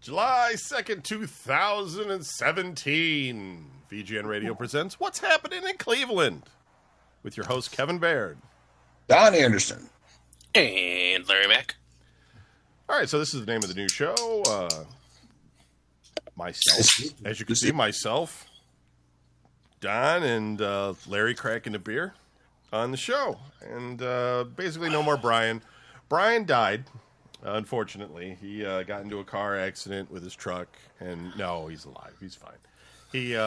July 2nd, 2017. VGN Radio presents What's Happening in Cleveland with your host, Kevin Baird. Don Anderson. And Larry Mack. All right, so this is the name of the new show. Myself, as you can see, myself, Don, and Larry cracking a beer on the show. And basically no more Brian. Brian died. Unfortunately, he got into a car accident with his truck, and no, he's alive. He's fine. He,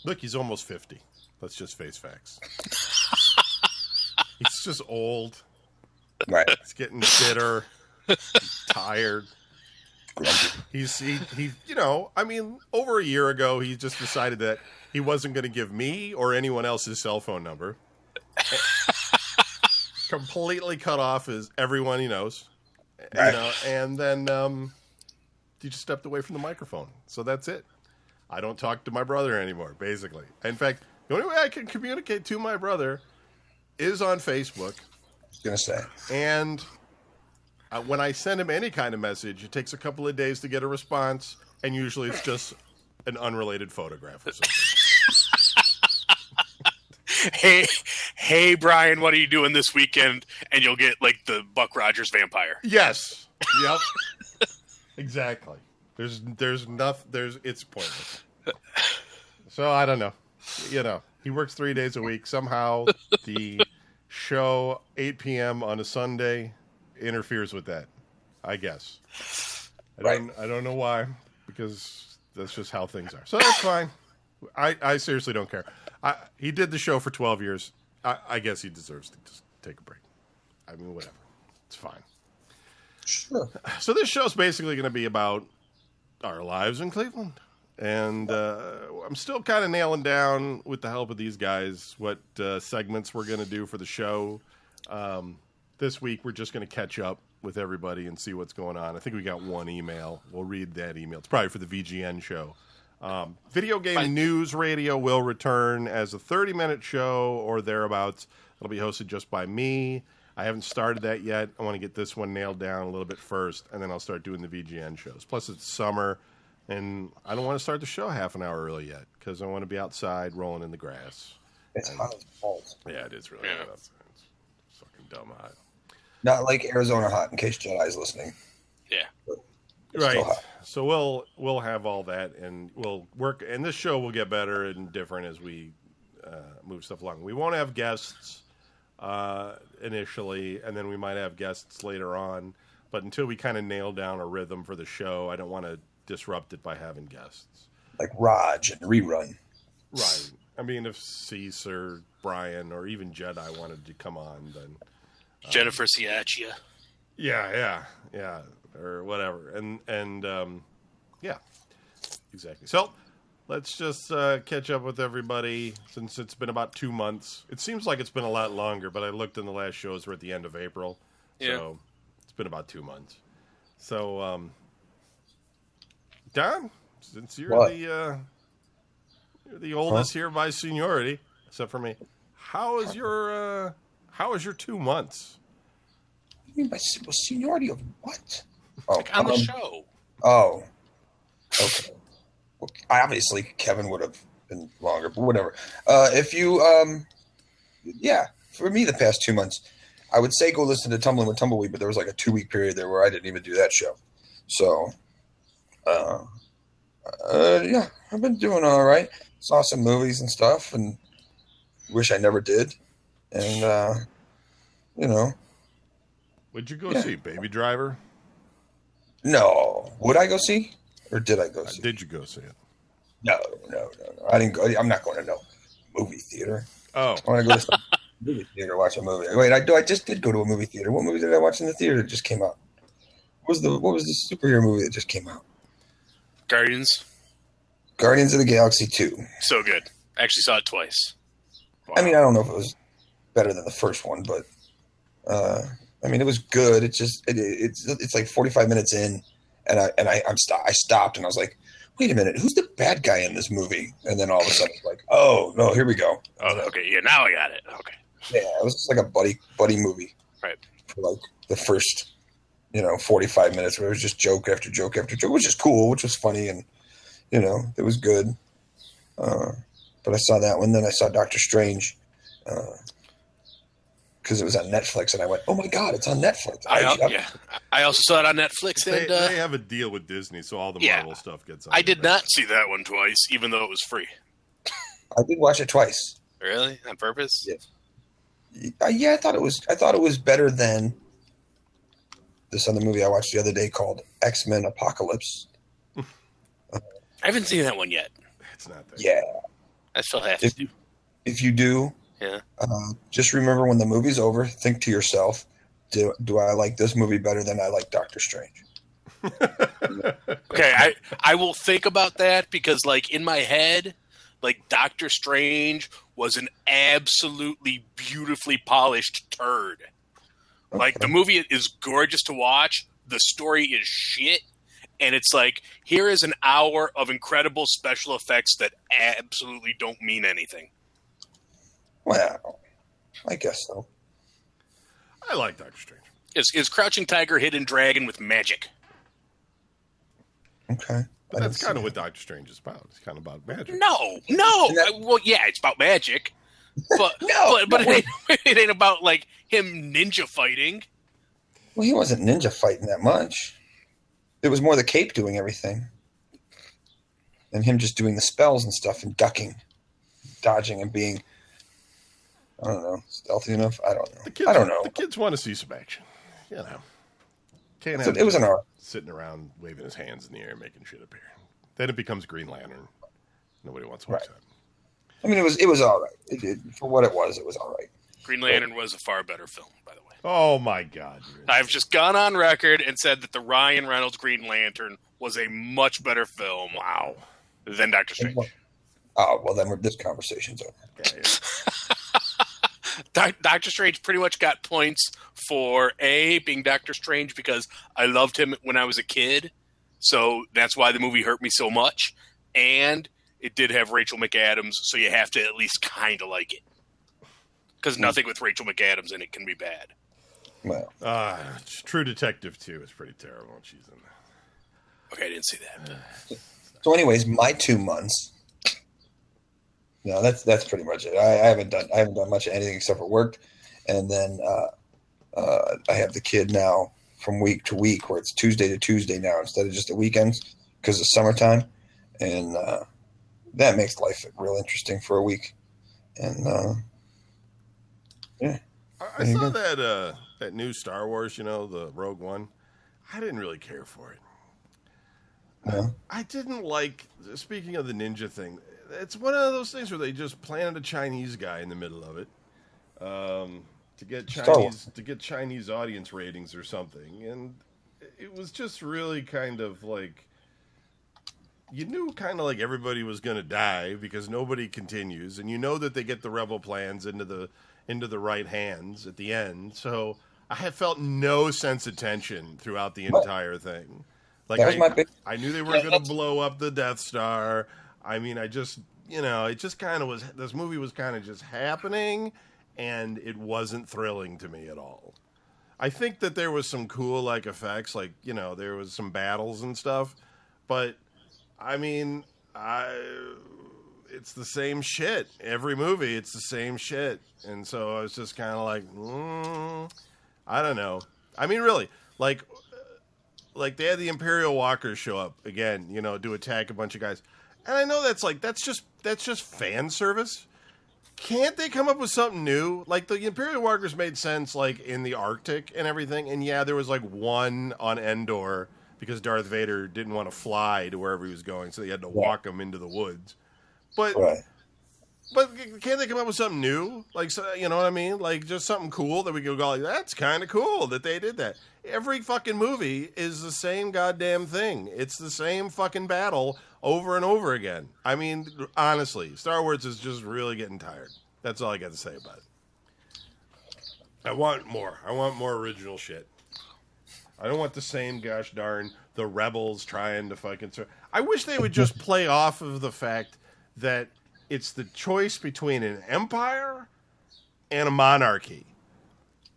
look, he's almost 50. Let's just face facts. He's just old. Right. He's getting bitter, tired. He's over a year ago, he just decided that he wasn't going to give me or anyone else his cell phone number. Completely cut off everyone he knows, and then he just stepped away from the microphone. So that's it. I don't talk to my brother anymore, basically. In fact, the only way I can communicate to my brother is on Facebook. I was going to say. And when I send him any kind of message, it takes a couple of days to get a response, and usually it's just an unrelated photograph or something. Hey, Brian, what are you doing this weekend? And you'll get, like, the Buck Rogers vampire. Yes. Yep. Exactly. It's pointless. So I don't know. He works 3 days a week. Somehow the show 8 p.m. on a Sunday interferes with that, I guess. I don't know why, because that's just how things are. So that's fine. I seriously don't care. He did the show for 12 years. I guess he deserves to just take a break. I mean, whatever. It's fine. Sure. So this show's basically going to be about our lives in Cleveland. And I'm still kind of nailing down, with the help of these guys, what segments we're going to do for the show. This week, we're just going to catch up with everybody and see what's going on. I think we got one email. We'll read that email. It's probably for the VGN show. Video Game News Radio will return as a 30-minute show or thereabouts. It'll be hosted just by me. I haven't started that yet. I want to get this one nailed down a little bit first, and then I'll start doing the VGN shows. Plus, it's summer, and I don't want to start the show half an hour early yet because I want to be outside rolling in the grass. It's hot as balls. Yeah, it is really hot outside. It's fucking dumb hot. Not like Arizona hot, in case Jedi's listening. Yeah. Right. So we'll have all that, and we'll work. And this show will get better and different as we move stuff along. We won't have guests initially, and then we might have guests later on. But until we kind of nail down a rhythm for the show, I don't want to disrupt it by having guests. Like Raj and Rerun. Right. I mean, if Cease or Brian or even Jedi wanted to come on, then Jennifer Siachia. Yeah, or whatever, and yeah, exactly. So let's just catch up with everybody since it's been about 2 months. It seems like it's been a lot longer, but I looked in the last shows were at the end of April, so it's been about 2 months. So, Don, since you're the oldest here by seniority, except for me, how is your 2 months? What do you mean by seniority of what? On the show. Oh. Okay. Well, obviously, Kevin would have been longer, but whatever. For me, the past 2 months, I would say go listen to Tumbling with Tumbleweed, but there was like a 2-week period there where I didn't even do that show. So, I've been doing all right. Saw some movies and stuff, and wish I never did. And, Would you go see Baby Driver? No. Would I go see? Or did I go see? Did you go see it? No. I didn't go. I'm not going to no movie theater. Oh. I want to go to some movie theater to watch a movie. Wait, I just did go to a movie theater. What movie did I watch in the theater that just came out? What was the superhero movie that just came out? Guardians of the Galaxy 2. So good. I actually saw it twice. Wow. I mean, I don't know if it was better than the first one, but it was good. It's like 45 minutes in, and I stopped and I was like, wait a minute, who's the bad guy in this movie? And then all of a sudden it's like, oh no, here we go. Oh, okay, yeah, now I got it. Okay. Yeah, it was just like a buddy movie. Right. For like the first 45 minutes where it was just joke after joke after joke, which is cool, which was funny, and it was good. But I saw that one. Then I saw Doctor Strange because it was on Netflix, and I went, "Oh my god, it's on Netflix!" I also saw it on Netflix. They And have a deal with Disney, so all the Yeah. Marvel stuff gets on. I did not see that one twice, even though it was free. I did watch it twice. Really, on purpose? Yeah, I thought it was better than this other movie I watched the other day called X-Men Apocalypse. I haven't seen that one yet. It's not there. Yeah, I still have to do. if you do, Yeah. just remember when the movie's over, think to yourself, do I like this movie better than I like Doctor Strange? Okay, I will think about that because, like, in my head, like, Doctor Strange was an absolutely beautifully polished turd. Like, the movie is gorgeous to watch. The story is shit. And it's like, here is an hour of incredible special effects that absolutely don't mean anything. Well, I guess so. I like Doctor Strange. Is Crouching Tiger, Hidden Dragon with magic? Okay. But that's kind of what Doctor Strange is about. It's kind of about magic. No. Well, yeah, it's about magic. But, No, but it ain't about, like, him ninja fighting. Well, he wasn't ninja fighting that much. It was more the cape doing everything. And him just doing the spells and stuff and ducking, dodging, and being, I don't know, stealthy enough? I don't know. I don't know. The kids want to see some action. Can't So have it was an art. sitting around waving his hands in the air making shit appear. Then it becomes Green Lantern. Nobody wants to watch that. I mean, it was all right. For what it was all right. Green Lantern was a far better film, by the way. Oh, my God. I've just gone on record and said that the Ryan Reynolds Green Lantern was a much better film. Wow. Than Doctor Strange. Oh, well, then this conversation's over. Doctor Strange pretty much got points for being Doctor Strange because I loved him when I was a kid. So that's why the movie hurt me so much. And it did have Rachel McAdams, so you have to at least kind of like it. Because nothing with Rachel McAdams in it can be bad. Well, True Detective 2 is pretty terrible when she's in there. Okay, I didn't see that. so anyways, my 2 months. No, that's pretty much it. I haven't done much of anything except for work, and then I have the kid now from week to week, where it's Tuesday to Tuesday now instead of just the weekends because of summertime, and that makes life real interesting for a week. And yeah, I saw that new Star Wars, the Rogue One. I didn't really care for it. no. I didn't like. Speaking of the ninja thing, it's one of those things where they just planted a Chinese guy in the middle of it to get Chinese audience ratings or something, and it was just really kind of like you knew kind of like everybody was going to die because nobody continues, and you know that they get the rebel plans into the right hands at the end. So I have felt no sense of tension throughout the entire thing. Like I knew they were going to blow up the Death Star. I mean, I just, it just kind of was, this movie was kind of just happening, and it wasn't thrilling to me at all. I think that there was some cool, like, effects, like, there was some battles and stuff, but, I mean, it's the same shit. Every movie, it's the same shit. And so I was just kind of like, I don't know. I mean, really, like they had the Imperial Walkers show up again, to attack a bunch of guys. And I know that's just fan service. Can't they come up with something new? Like the Imperial Walkers made sense, like in the Arctic and everything. And yeah, there was like one on Endor because Darth Vader didn't want to fly to wherever he was going, so they had to walk him into the woods. But can't they come up with something new? Like, so, you know what I mean? Like just something cool that we could go like, that's kind of cool that they did that. Every fucking movie is the same goddamn thing. It's the same fucking battle over and over again. I mean, honestly, Star Wars is just really getting tired. That's all I got to say about it. I want more. I want more original shit. I don't want the same gosh darn the rebels trying to fucking... I wish they would just play off of the fact that it's the choice between an empire and a monarchy.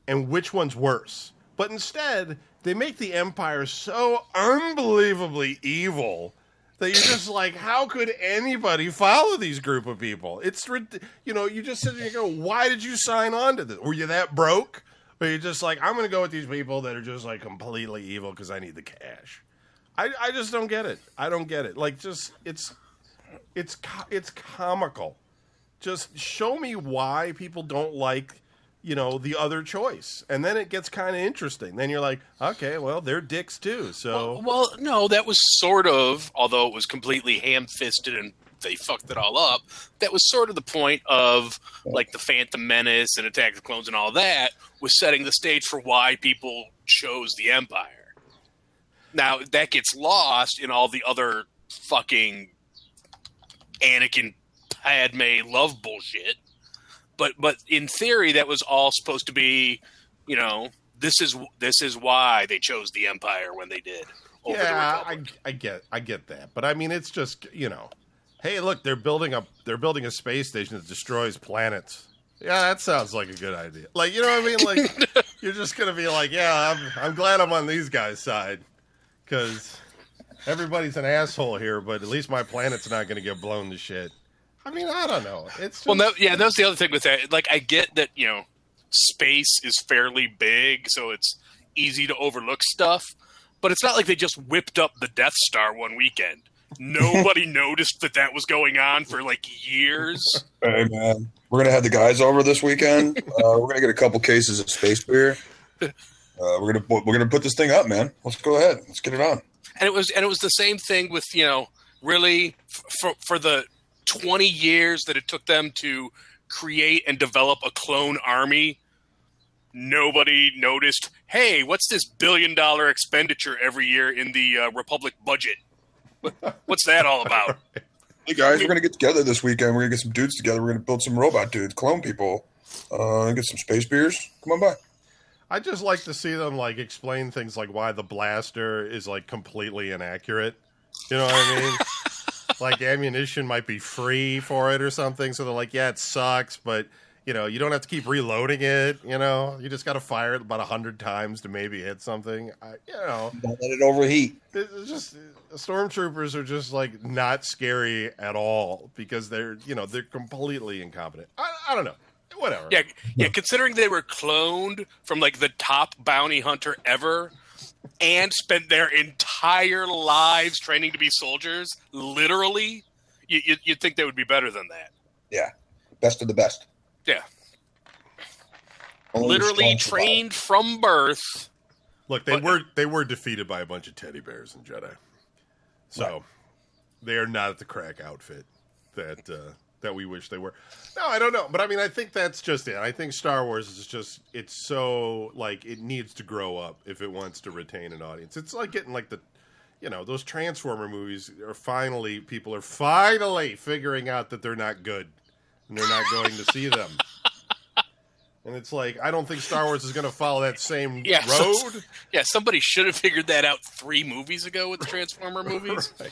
And which one's worse? But instead, they make the Empire so unbelievably evil that you're just like, how could anybody follow these group of people? It's, you just sit there and go, why did you sign on to this? Were you that broke? Or you're just like, I'm going to go with these people that are just like completely evil because I need the cash. I just don't get it. I don't get it. Like, just, it's comical. Just show me why people don't like, the other choice. And then it gets kind of interesting. Then you're like, okay, well, they're dicks too. So well, no, that was sort of, although it was completely ham-fisted and they fucked it all up, that was sort of the point of, like, the Phantom Menace and Attack of the Clones and all that, was setting the stage for why people chose the Empire. Now, that gets lost in all the other fucking Anakin Padme love bullshit. But in theory, that was all supposed to be, this is why they chose the Empire when they did. Over the Republic. I get that, but I mean, it's just hey, look, they're building a space station that destroys planets. Yeah, that sounds like a good idea. Like, you know what I mean? Like, you're just gonna be like, yeah, I'm glad I'm on these guys' side because everybody's an asshole here, but at least my planet's not gonna get blown to shit. I mean, I don't know. It's just, that's the other thing with that. Like, I get that, space is fairly big, so it's easy to overlook stuff. But it's not like they just whipped up the Death Star one weekend. Nobody noticed that was going on for, like, years. Hey, man. We're going to have the guys over this weekend. We're going to get a couple cases of space beer. We're gonna put this thing up, man. Let's go ahead. Let's get it on. And it was the same thing with, really for the 20 years that it took them to create and develop a clone army, nobody noticed, hey, what's this $1 billion expenditure every year in the Republic budget? What's that all about? Hey, guys, we're going to get together this weekend. We're going to get some dudes together. We're going to build some robot dudes, clone people, and get some space beers. Come on by. I just like to see them, like, explain things like why the blaster is, like, completely inaccurate. You know what I mean? Like, ammunition might be free for it or something. So they're like, yeah, it sucks, but, you don't have to keep reloading it. You just got to fire it about 100 times to maybe hit something. Don't let it overheat. It's just, stormtroopers are just, like, not scary at all because they're completely incompetent. I don't know. Whatever. Yeah. Considering they were cloned from, like, the top bounty hunter ever and spent their entire lives training to be soldiers, literally, you'd think they would be better than that. Yeah. Best of the best. Yeah. Only literally trained from birth. Look, they were defeated by a bunch of teddy bears in Jedi. So they are not the crack outfit that we wish they were. No, I don't know. But I mean, I think that's just it. I think Star Wars is just, it's so, like, it needs to grow up if it wants to retain an audience. It's like getting, like, those Transformer movies people are finally figuring out that they're not good. And they're not going to see them. And it's like, I don't think Star Wars is going to follow that same road. Somebody should have figured that out 3 movies ago with the Transformer movies. Right.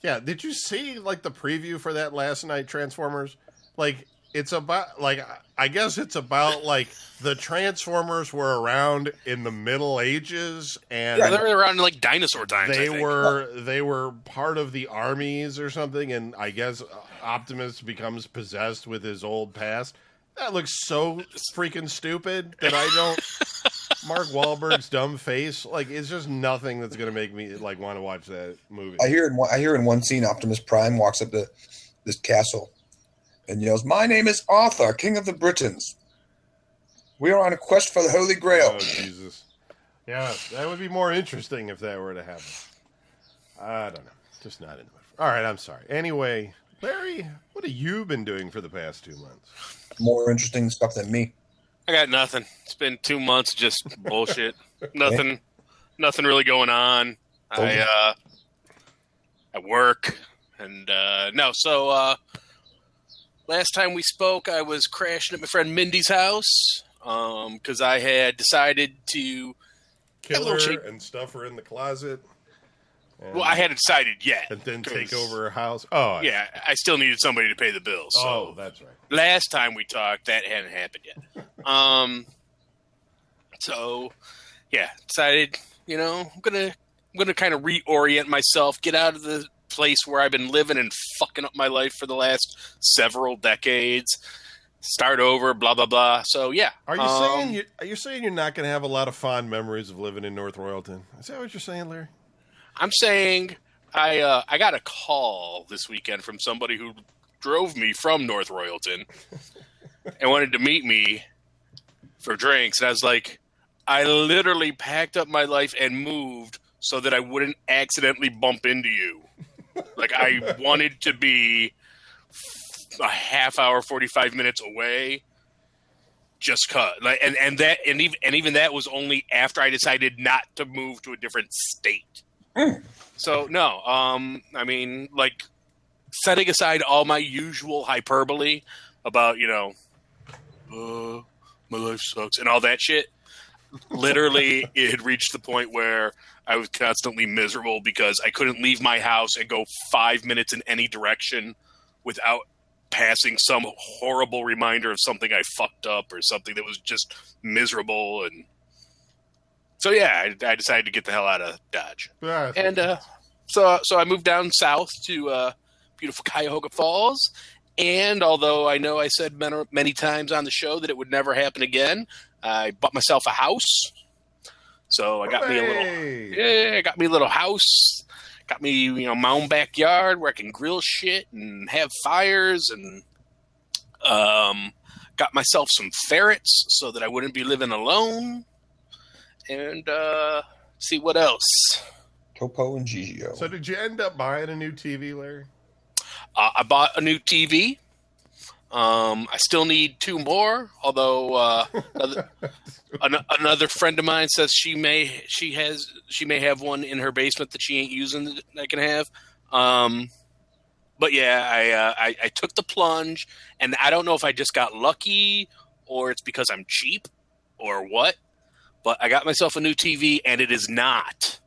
Yeah, did you see, like, the preview for that last night, Transformers? Like, it's about, like, I guess it's about, like, the Transformers were around in the Middle Ages, and they were around in, like, dinosaur times. They were part of the armies or something, and I guess Optimus becomes possessed with his old past. That looks so freaking stupid that I don't. Mark Wahlberg's dumb face, like, it's just nothing that's gonna make me, like, want to watch that movie. I hear in one scene, Optimus Prime walks up to this castle and yells, "My name is Arthur, King of the Britons. We are on a quest for the Holy Grail." Oh, Jesus. Yeah, that would be more interesting if that were to happen. I don't know. Just not into it. All right, I'm sorry. Anyway, Larry, what have you been doing for the past 2 months? More interesting stuff than me. I got nothing. It's been 2 months, just bullshit. Nothing really going on. I work and last time we spoke, I was crashing at my friend Mindy's house because I had decided to kill her and stuff her in the closet. Well, I hadn't decided yet. And then take over her house. Oh, yeah. I still needed somebody to pay the bills. So oh, that's right. Last time we talked, that hadn't happened yet. So yeah, decided, I'm gonna kind of reorient myself, get out of the place where I've been living and fucking up my life for the last several decades, start over, blah blah blah. So yeah, Are you saying you're not going to have a lot of fond memories of living in North Royalton? Is that what you're saying, Larry? I'm saying I got a call this weekend from somebody who drove me from North Royalton and wanted to meet me for drinks, and I was like, I literally packed up my life and moved so that I wouldn't accidentally bump into you. Like, I wanted to be a half hour, 45 minutes away. Just cut. Like, and even that was only after I decided not to move to a different state. So no, I mean, like, setting aside all my usual hyperbole about, my life sucks and all that shit. Literally, it had reached the point where I was constantly miserable because I couldn't leave my house and go 5 minutes in any direction without passing some horrible reminder of something I fucked up or something that was just miserable. And so, yeah, I decided to get the hell out of Dodge. And so I moved down south to beautiful Cuyahoga Falls. And although I know I said many times on the show that it would never happen again, I bought myself a house. So I got me a little house. Got me, my own backyard where I can grill shit and have fires, and got myself some ferrets so that I wouldn't be living alone. And see what else. Topo and Gigio. So did you end up buying a new TV, Larry? I bought a new TV. I still need 2 more, although another friend of mine says she may have one in her basement that she ain't using that I can have. But yeah, I took the plunge, and I don't know if I just got lucky or it's because I'm cheap or what, but I got myself a new TV, and it is not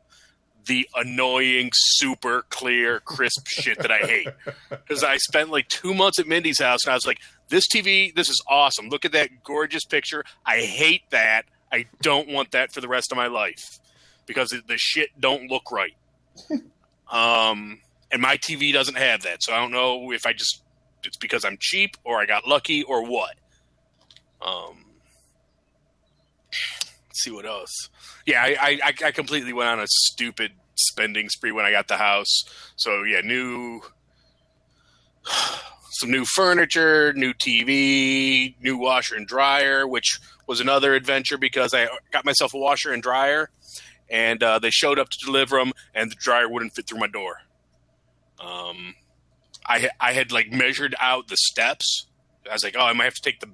the annoying, super clear, crisp shit that I hate. Because I spent like 2 months at Mindy's house, and I was like, this TV, this is awesome. Look at that gorgeous picture. I hate that. I don't want that for the rest of my life. Because the shit don't look right. And my TV doesn't have that. So I don't know if it's because I'm cheap, or I got lucky, or what. Let's see what else. Yeah, I completely went on a stupid spending spree when I got the house. So yeah, some new furniture, new TV, new washer and dryer, which was another adventure because I got myself a washer and dryer, and they showed up to deliver them, and the dryer wouldn't fit through my door. I had like measured out the steps. I was like, oh, I might have to take the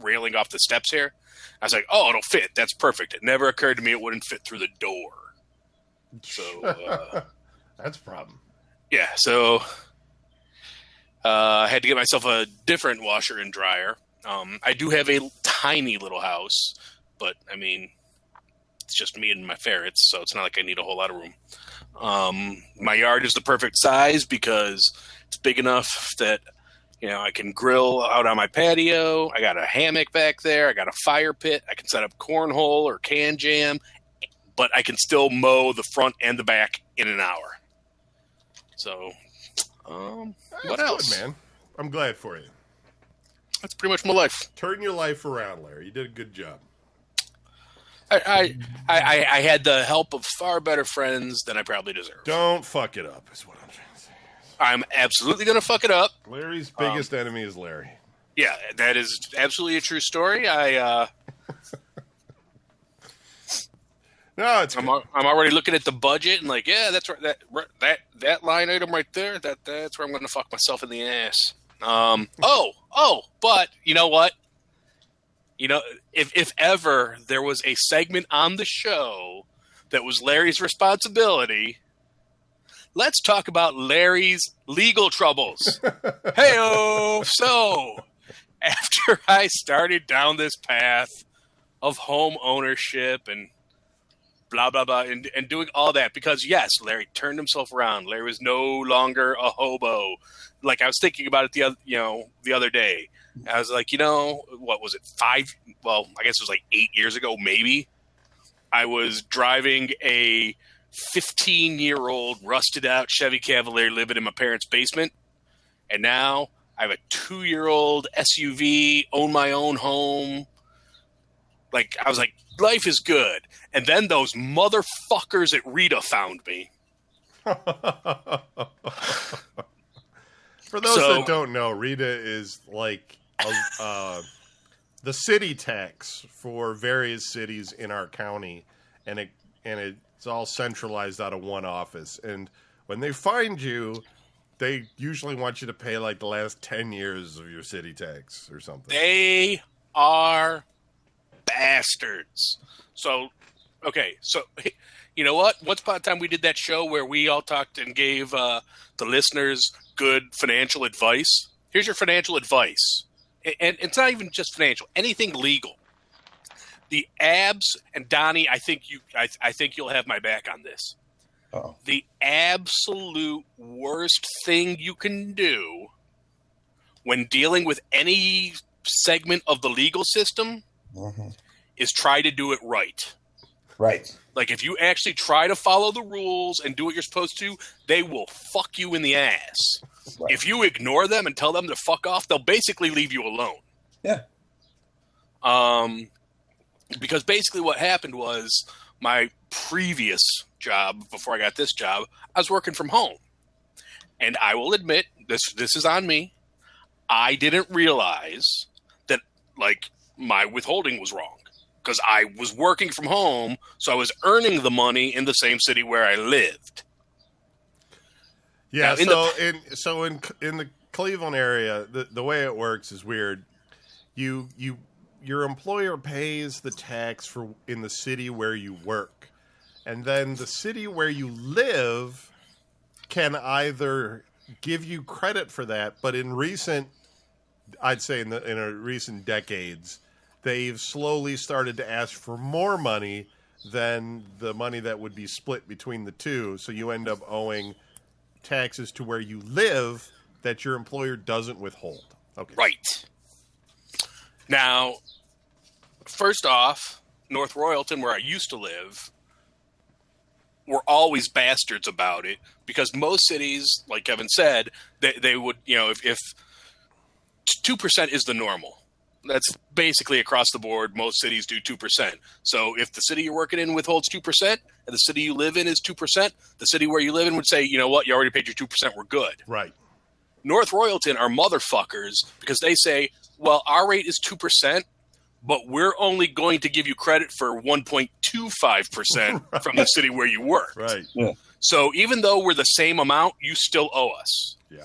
railing off the steps here. I was like, oh, it'll fit. That's perfect. It never occurred to me it wouldn't fit through the door. So that's a problem. Yeah, so I had to get myself a different washer and dryer. I do have a tiny little house, but I mean, it's just me and my ferrets, so it's not like I need a whole lot of room. My yard is the perfect size because it's big enough that I can grill out on my patio. I got a hammock back there. I got a fire pit. I can set up cornhole or can jam, but I can still mow the front and the back in an hour. So, what else? Good, man. I'm glad for you. That's pretty much my life. Turn your life around, Larry. You did a good job. I had the help of far better friends than I probably deserve. Don't fuck it up, is what I'm trying to say. I'm absolutely going to fuck it up. Larry's biggest enemy is Larry. Yeah, that is absolutely a true story. No, it's. I'm already looking at the budget and like, yeah, that's right. That line item right there. That's where I'm going to fuck myself in the ass. But you know what? If ever there was a segment on the show that was Larry's responsibility, let's talk about Larry's legal troubles. Hey-o! So, after I started down this path of home ownership and blah, blah, blah, and doing all that, because, yes, Larry turned himself around. Larry was no longer a hobo. Like, I was thinking about it the other day. I was like, what was it, 5? Well, I guess it was like 8 years ago, maybe. I was driving a 15-year-old rusted out Chevy Cavalier living in my parents' basement. And now I have a 2-year-old SUV, own my own home. Like, I was like, life is good. And then those motherfuckers at Rita found me. For those that don't know, Rita is like the city tax for various cities in our county, and it's all centralized out of one office. And when they find you, they usually want you to pay like the last 10 years of your city tax or something. They are bastards. So, okay, so you know what? Once upon a time, we did that show where we all talked and gave the listeners good financial advice. Here's your financial advice. And it's not even just financial, anything legal. The abs, and Donnie, I think you'll have my back on this. Oh. The absolute worst thing you can do when dealing with any segment of the legal system is try to do it right. Right. Like, if you actually try to follow the rules and do what you're supposed to, they will fuck you in the ass. Right. If you ignore them and tell them to fuck off, they'll basically leave you alone. Yeah. Because basically what happened was my previous job, before I got this job, I was working from home. And I will admit, this is on me. I didn't realize that, like, my withholding was wrong. Because I was working from home, so I was earning the money in the same city where I lived. Yeah, now, in the Cleveland area, the way it works is weird. Your employer pays the tax in the city where you work, and then the city where you live can either give you credit for that, but in recent decades, they've slowly started to ask for more money than the money that would be split between the two. So you end up owing taxes to where you live that your employer doesn't withhold. Okay. Right. Now, first off, North Royalton, where I used to live, were always bastards about it because most cities, like Kevin said, they would, if 2% is the normal. That's basically across the board. Most cities do 2%. So if the city you're working in withholds 2% and the city you live in is 2%, the city where you live in would say, you know what, you already paid your 2%, we're good. Right. North Royalton are motherfuckers because they say, well, our rate is 2%, but we're only going to give you credit for 1.25% right. from the city where you work. Right. Yeah. So even though we're the same amount, you still owe us. Yeah.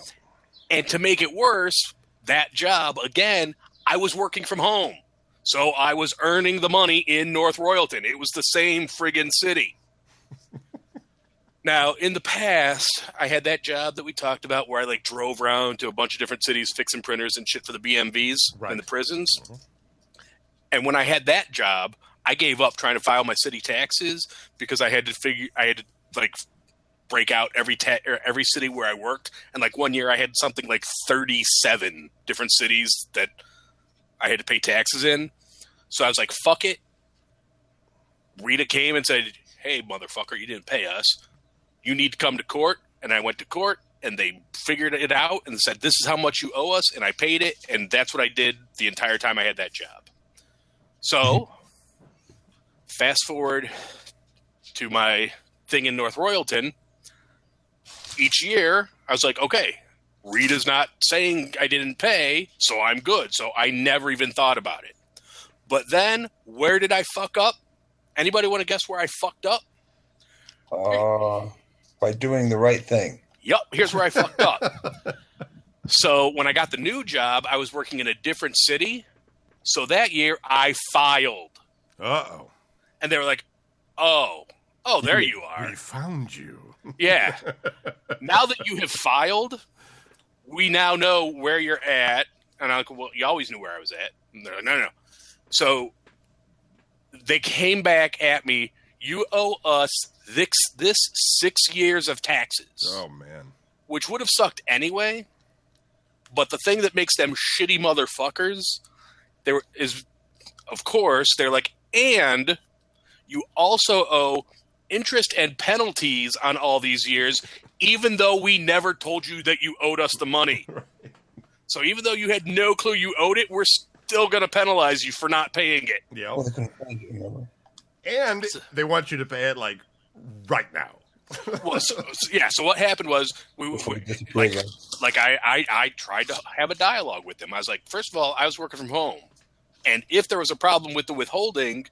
And to make it worse, that job, again, I was working from home. So I was earning the money in North Royalton. It was the same friggin' city. Now, in the past, I had that job that we talked about where I drove around to a bunch of different cities fixing printers and shit for the BMVs right. in the prisons. Mm-hmm. And when I had that job, I gave up trying to file my city taxes because I had to break out every city where I worked. And one year I had something like 37 different cities that I had to pay taxes in. So I was like, fuck it. Rita came and said, hey, motherfucker, you didn't pay us. You need to come to court. And I went to court and they figured it out and said, this is how much you owe us. And I paid it. And that's what I did the entire time I had that job. So fast forward to my thing in North Royalton. Each year I was like, okay, Rita's not saying I didn't pay, so I'm good. So I never even thought about it. But then, where did I fuck up? Anybody want to guess where I fucked up? By doing the right thing. Yep, here's where I fucked up. So when I got the new job, I was working in a different city. So that year, I filed. Uh-oh. And they were like, oh, there you are. We found you. Yeah. Now that you have filed, we now know where you're at. And I'm like, well, you always knew where I was at. And they're like, no. So they came back at me. You owe us this 6 years of taxes. Oh, man. Which would have sucked anyway. But the thing that makes them shitty motherfuckers is, of course, they're like, and you also owe interest and penalties on all these years, even though we never told you that you owed us the money. Right. So even though you had no clue you owed it, we're still going to penalize you for not paying it. Yeah. Well, they couldn't pay you, remember? And they want you to pay it like right now. Well, so what happened was I tried to have a dialogue with them. I was like, first of all, I was working from home, and if there was a problem with the withholding,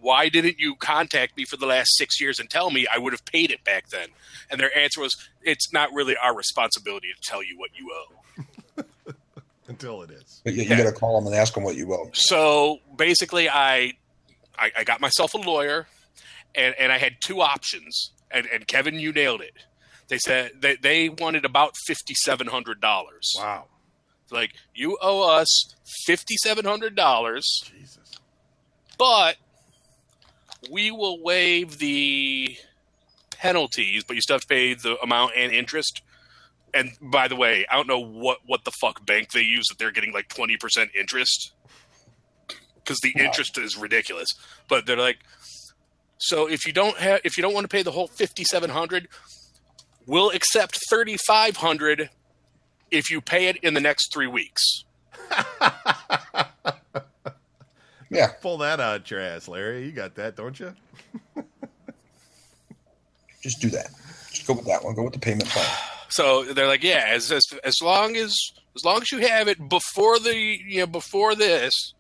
why didn't you contact me for the last 6 years and tell me? I would have paid it back then. And their answer was, it's not really our responsibility to tell you what you owe. Until it is. But you got to call them and ask them what you owe. So basically, I got myself a lawyer, and I had two options. And Kevin, you nailed it. They said they wanted about $5,700. Wow. Like, you owe us $5,700. Jesus. But we will waive the penalties, but you still have to pay the amount and interest. And by the way, I don't know what the fuck bank they use that they're getting like 20% interest, because the interest is ridiculous. But they're like, so if you don't want to pay the whole $5,700, we'll accept $3,500 if you pay it in the next 3 weeks. Yeah, pull that out your ass, Larry. You got that, don't you? Just do that. Just go with that one. Go with the payment plan. So they're like, yeah, as long as you have it before this,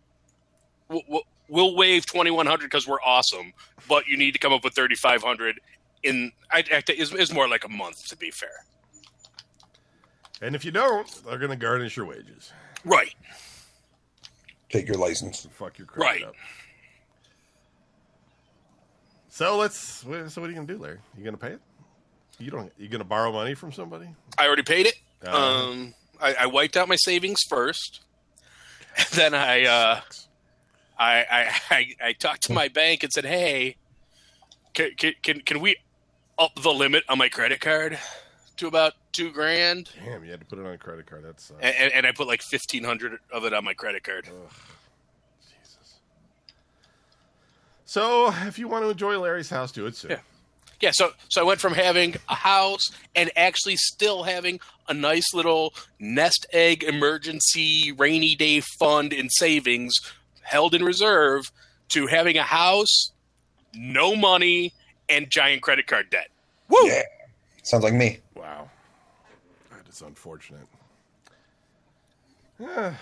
we'll waive $2,100 because we're awesome, but you need to come up with $3,500 in. It's more like a month, to be fair. And if you don't, they're going to garnish your wages. Right. Take your license. And fuck your credit up. So what are you going to do, Larry? You going to pay it? You going to borrow money from somebody? I already paid it. I wiped out my savings first. Then I talked to my bank and said, "Hey, can we up the limit on my credit card to about $2,000?" Damn, you had to put it on a credit card. That's and I put like $1,500 of it on my credit card. Ugh. Jesus. So if you want to enjoy Larry's house, do it soon. Yeah. Yeah, so I went from having a house and actually still having a nice little nest egg emergency rainy day fund in savings held in reserve to having a house, no money, and giant credit card debt. Woo! Yeah. Sounds like me. Wow. That is unfortunate. All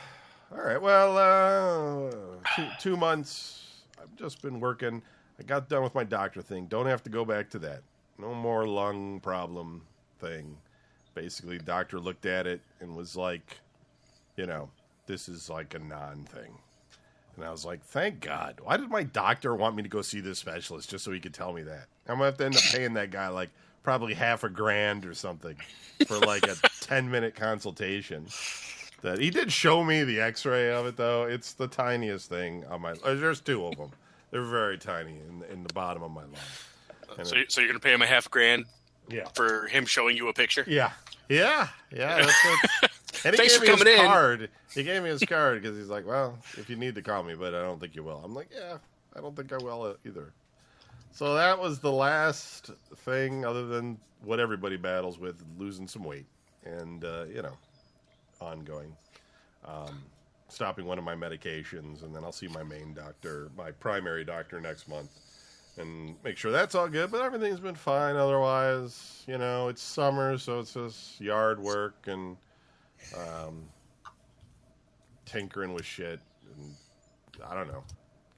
right, well, 2 months. I've just been working. I got done with my doctor thing. Don't have to go back to that. No more lung problem thing. Basically, doctor looked at it and was like, this is like a non-thing. And I was like, thank God. Why did my doctor want me to go see this specialist just so he could tell me that? I'm going to have to end up paying that guy like probably $1,000 or something for like a 10-minute consultation. That he did show me the x-ray of it, though. It's the tiniest thing on my... There's two of them. They're very tiny in the bottom of my lung. So you're going to pay him $1,000? Yeah. For him showing you a picture? Yeah. That's what, and Thanks for coming in. Card. He gave me his card because he's like, well, if you need to call me, but I don't think you will. I'm like, yeah, I don't think I will either. So that was the last thing other than what everybody battles with, losing some weight and, ongoing. Stopping one of my medications, and then I'll see my main doctor, my primary doctor next month, and make sure that's all good. But everything's been fine otherwise. It's summer, so it's just yard work and tinkering with shit, and I don't know,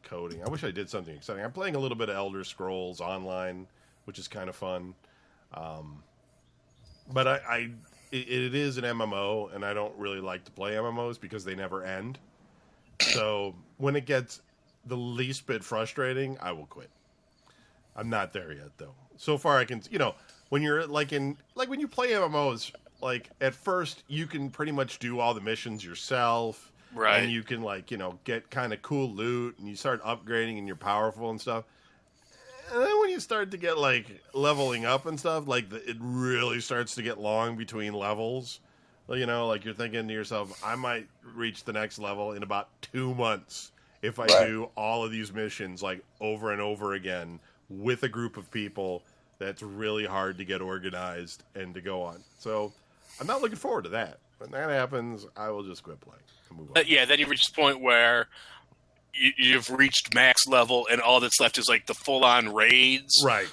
coding. I wish I did something exciting. I'm playing a little bit of Elder Scrolls Online, which is kind of fun. But it is an MMO, and I don't really like to play MMOs because they never end. So when it gets the least bit frustrating, I will quit. I'm not there yet, though. So far, I can, when you're when you play MMOs, like at first you can pretty much do all the missions yourself, right? And you can get kind of cool loot, and you start upgrading, and you're powerful and stuff. And then when you start to get leveling up and stuff, it really starts to get long between levels. You're thinking to yourself, I might reach the next level in about 2 months. if I Right. do all of these missions like over and over again with a group of people that's really hard to get organized and to go on. So I'm not looking forward to that. When that happens, I will just quit playing and move on. Then you reach the point where you've reached max level, and all that's left is like the full-on raids, Right.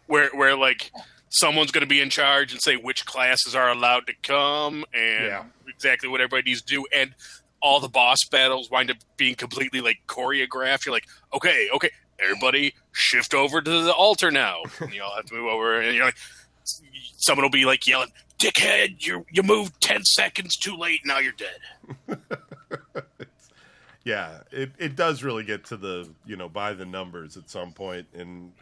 Where like someone's going to be in charge and say which classes are allowed to come and exactly what everybody needs to do, and all the boss battles wind up being completely like choreographed. You're like, okay, everybody shift over to the altar now, and you all have to move over, and you're like, someone will be like yelling, "Dickhead, you moved 10 seconds too late. Now you're dead." Yeah, it does really get to the, by the numbers at some point. And,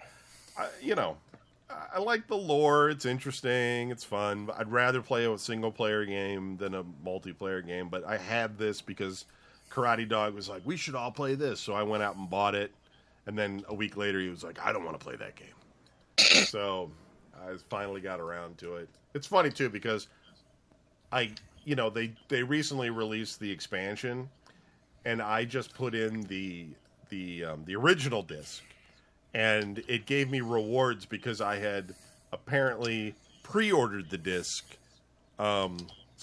I like the lore. It's interesting. It's fun. But I'd rather play a single-player game than a multiplayer game. But I had this because Karate Dog was like, we should all play this. So I went out and bought it. And then a week later, he was like, I don't want to play that game. So I finally got around to it. It's funny, too, because they recently released the expansion. And I just put in the original disc, and it gave me rewards because I had apparently pre-ordered the disc. So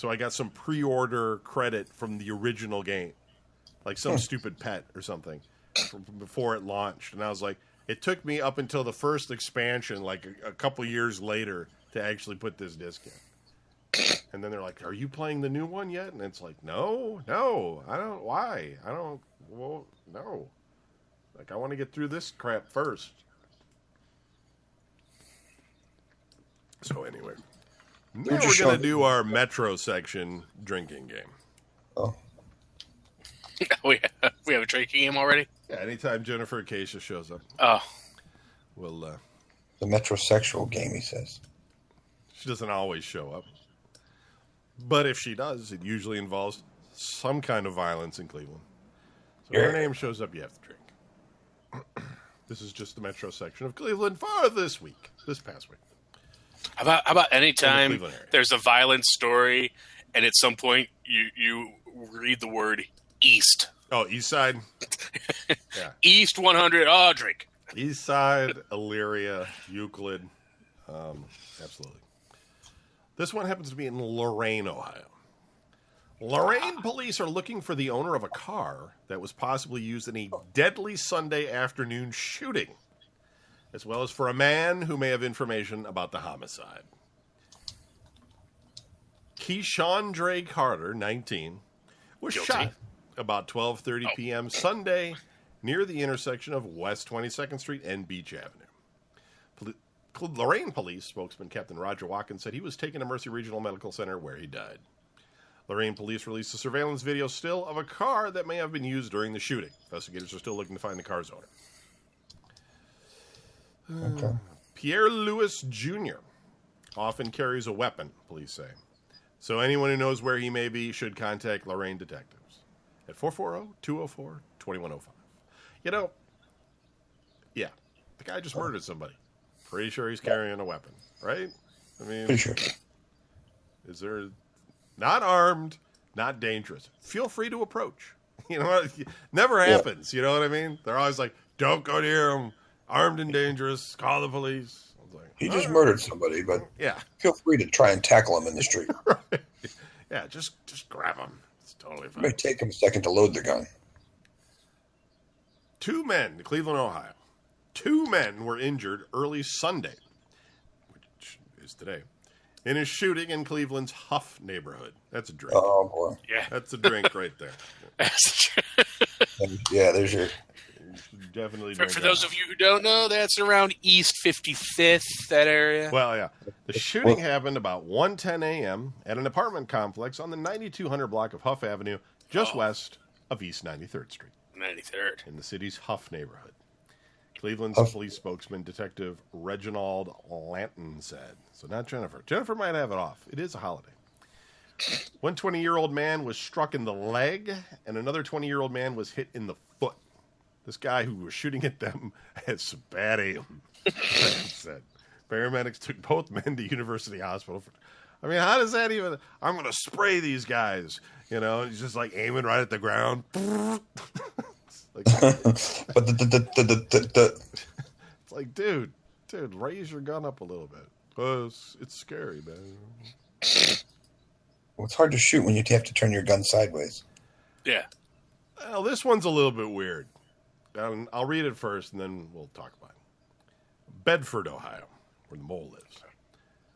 I got some pre-order credit from the original game, like some stupid pet or something, from before it launched. And I was like, it took me up until the first expansion, like a couple years later, to actually put this disc in. And then they're like, are you playing the new one yet? And it's like, no, I don't. Why? No. Like, I want to get through this crap first. So anyway, now we're going to do our Metro section drinking game. Oh, we have a drinking game already? Yeah, anytime Jennifer Acacia shows up, Oh. we'll, the metrosexual game, he says. she doesn't always show up. But if she does, it usually involves some kind of violence in Cleveland. So if her name shows up, you have to drink. This is just the Metro section of Cleveland for this past week. How about any time Cleveland area. there's a violent story, and at some point you read the word East. Oh, East Side? Yeah. East 100, drink. East Side, Elyria, Euclid. Absolutely. This one happens to be in Lorain, Ohio. Lorain police are looking for the owner of a car that was possibly used in a deadly Sunday afternoon shooting, as well as for a man who may have information about the homicide. Keyshawn Carter, 19, was Guilty. shot about 12:30 p.m. Sunday near the intersection of West 22nd Street and Beach Avenue. Lorain Police spokesman Captain Roger Watkins said he was taken to Mercy Regional Medical Center where he died. Lorain Police released a surveillance video still of a car that may have been used during the shooting. Investigators are still looking to find the car's owner. Okay. Pierre Lewis Jr. often carries a weapon, police say. So anyone who knows where he may be should contact Lorain detectives at 440-204-2105. Yeah, the guy just murdered somebody. Pretty sure he's carrying a weapon, right? I mean, Pretty sure. is there not armed, not dangerous? Feel free to approach. You know what? Never happens. You know what I mean? They're always like, don't go near him. Armed and dangerous. Call the police. I was like, He just murdered somebody, but yeah. feel free to try and tackle him in the street. Right. Yeah, just grab him. It's totally It may fine. take him a second to load the gun. 2 men, Cleveland, Ohio. 2 men were injured early Sunday, which is today, in a shooting in Cleveland's Huff neighborhood. That's a drink. Oh, boy. Yeah. That's a drink right there. Yeah, there's your... You should definitely For drink those that. of you who don't know, that's around East 55th, that area. Well, yeah. The shooting happened about 1:10 a.m. at an apartment complex on the 9200 block of Huff Avenue, just west of East 93rd Street, 93rd. in the city's Huff neighborhood. Cleveland's Huff. police spokesman, Detective Reginald Lanton, said. So not Jennifer. Jennifer might have it off. It is a holiday. One 20-year-old man was struck in the leg, and another 20-year-old man was hit in the foot. This guy who was shooting at them had some bad aim, Lanton said. Paramedics took both men to University Hospital. I mean, how does that even... I'm going to spray these guys. You know, he's just like aiming right at the ground. Like, but it's like, dude, raise your gun up a little bit. It's scary, man. well, it's hard to shoot when you have to turn your gun sideways. Yeah. Well, this one's a little bit weird. I'll read it first, and then we'll talk about it. Bedford, Ohio, where the mole lives.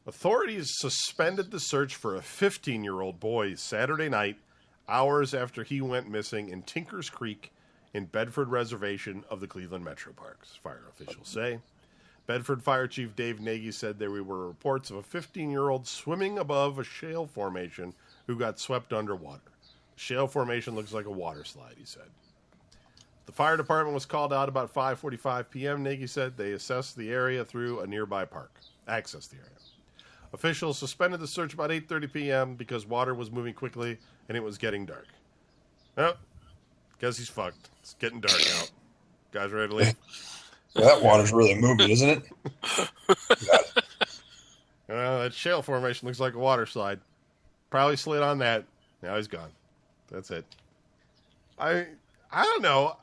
Authorities suspended the search for a 15-year-old boy Saturday night, hours after he went missing in Tinkers Creek in Bedford Reservation of the Cleveland Metro Parks, fire officials say. Bedford Fire Chief Dave Nagy said there were reports of a 15-year-old swimming above a shale formation who got swept underwater. The shale formation looks like a water slide, he said. The fire department was called out about 5:45 p.m., Nagy said. They assessed the area through a nearby park. Accessed the area. Officials suspended the search about 8:30 p.m. because water was moving quickly and it was getting dark. Oh, guess he's fucked. It's getting dark out. Guys ready to leave? Well, that water's really moving, isn't it? That shale formation looks like a water slide. Probably slid on that. Now he's gone. That's it. I don't know.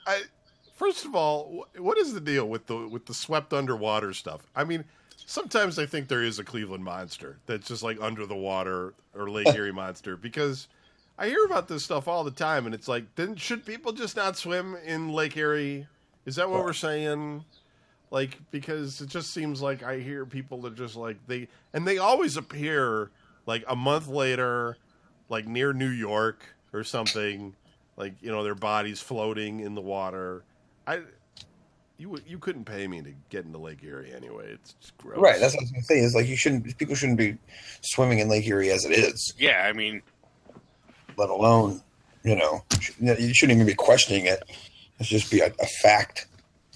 First of all, what is the deal with the swept underwater stuff? I mean, sometimes I think there is a Cleveland monster that's just like under the water, or Lake Erie monster, because I hear about this stuff all the time, and it's like, then should people just not swim in Lake Erie? Is that what we're saying? Like, because it just seems like I hear people that just like they always appear like a month later, like near New York or something, like, you know, their bodies floating in the water. You couldn't pay me to get into Lake Erie anyway. It's just gross. Right. That's what I was going to say. Is like people shouldn't be swimming in Lake Erie as it is. Yeah, I mean, let alone, you shouldn't even be questioning it. It's just be a fact.